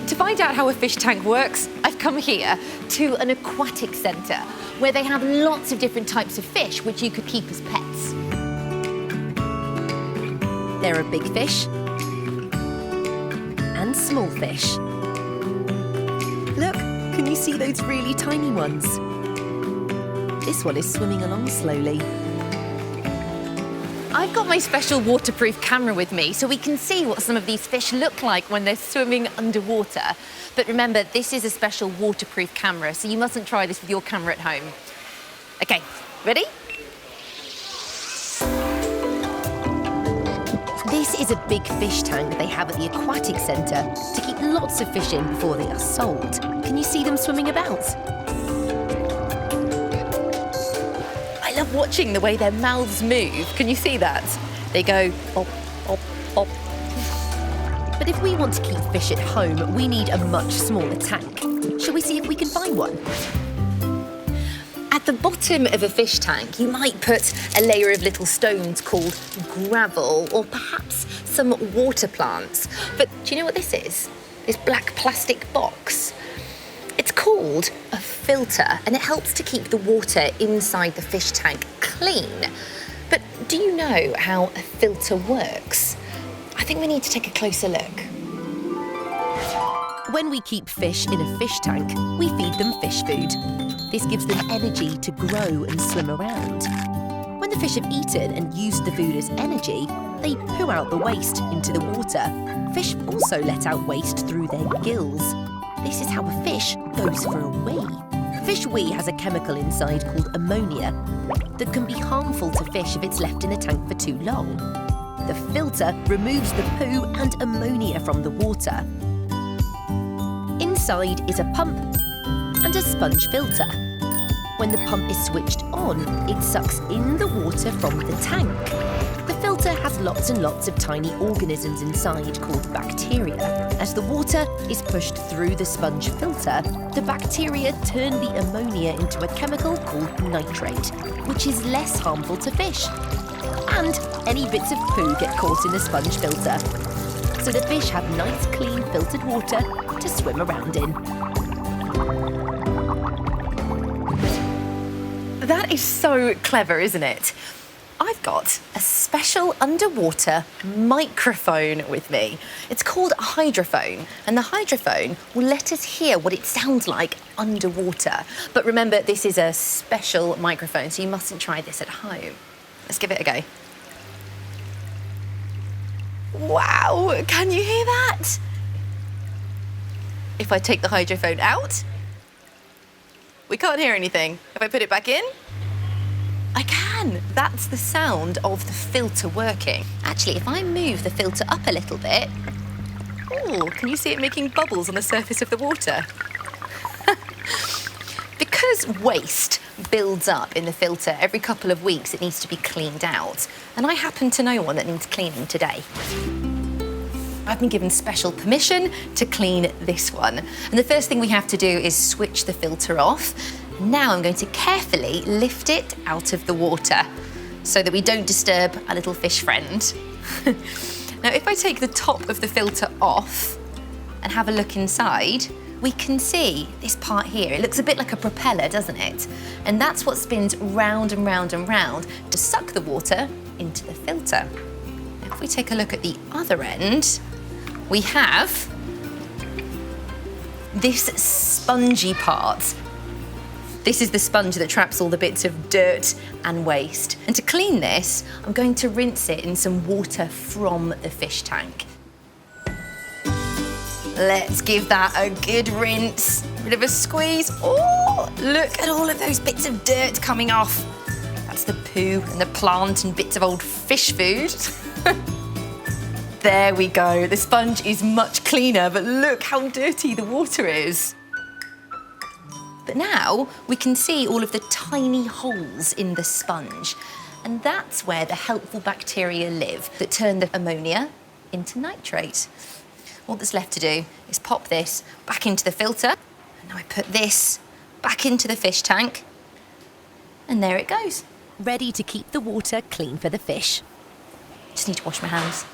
To find out how a fish tank works, I've come here to an aquatic centre where they have lots of different types of fish which you could keep as pets. There are big fish and small fish. Look, can you see those really tiny ones? This one is swimming along slowly. I've got my special waterproof camera with me so we can see what some of these fish look like when they're swimming underwater. But remember, this is a special waterproof camera, so you mustn't try this with your camera at home. Okay, ready? This is a big fish tank they have at the aquatic centre to keep lots of fish in before they are sold. Can you see them swimming about? I love watching the way their mouths move. Can you see that? They go pop, pop, pop. But if we want to keep fish at home, we need a much smaller tank. Shall we see if we can find one? At the bottom of a fish tank, you might put a layer of little stones called gravel, or perhaps some water plants. But do you know what this is? This black plastic box. It's called a filter, and it helps to keep the water inside the fish tank clean. But do you know how a filter works? I think we need to take a closer look. When we keep fish in a fish tank, we feed them fish food. This gives them energy to grow and swim around. When the fish have eaten and used the food as energy, they poo out the waste into the water. Fish also let out waste through their gills. This is how a fish goes for a wee. Fish wee has a chemical inside called ammonia that can be harmful to fish if it's left in the tank for too long. The filter removes the poo and ammonia from the water. Inside is a pump and a sponge filter. When the pump is switched on, it sucks in the water from the tank. The filter has lots and lots of tiny organisms inside called bacteria. As the water is pushed through the sponge filter, the bacteria turn the ammonia into a chemical called nitrate, which is less harmful to fish. And any bits of poo get caught in the sponge filter. So the fish have nice, clean, filtered water to swim around in. That is so clever, isn't it? I've got a special underwater microphone with me. It's called a hydrophone, and the hydrophone will let us hear what it sounds like underwater. But remember, this is a special microphone, so you mustn't try this at home. Let's give it a go. Wow, can you hear that? If I take the hydrophone out, we can't hear anything. If I put it back in, I can. That's the sound of the filter working. Actually, if I move the filter up a little bit, oh, can you see it making bubbles on the surface of the water? Because waste builds up in the filter every couple of weeks, it needs to be cleaned out. And I happen to know one that needs cleaning today. I've been given special permission to clean this one. And the first thing we have to do is switch the filter off. Now I'm going to carefully lift it out of the water so that we don't disturb our little fish friend. Now, if I take the top of the filter off and have a look inside, we can see this part here. It looks a bit like a propeller, doesn't it? And that's what spins round and round and round to suck the water into the filter. Now, if we take a look at the other end, we have this spongy part. This is the sponge that traps all the bits of dirt and waste. And to clean this, I'm going to rinse it in some water from the fish tank. Let's give that a good rinse. Bit of a squeeze. Oh, look at all of those bits of dirt coming off. That's the poo and the plant and bits of old fish food. There we go. The sponge is much cleaner, but look how dirty the water is. But now we can see all of the tiny holes in the sponge. And that's where the helpful bacteria live that turn the ammonia into nitrate. All that's left to do is pop this back into the filter. And now I put this back into the fish tank. And there it goes. Ready to keep the water clean for the fish. Just need to wash my hands.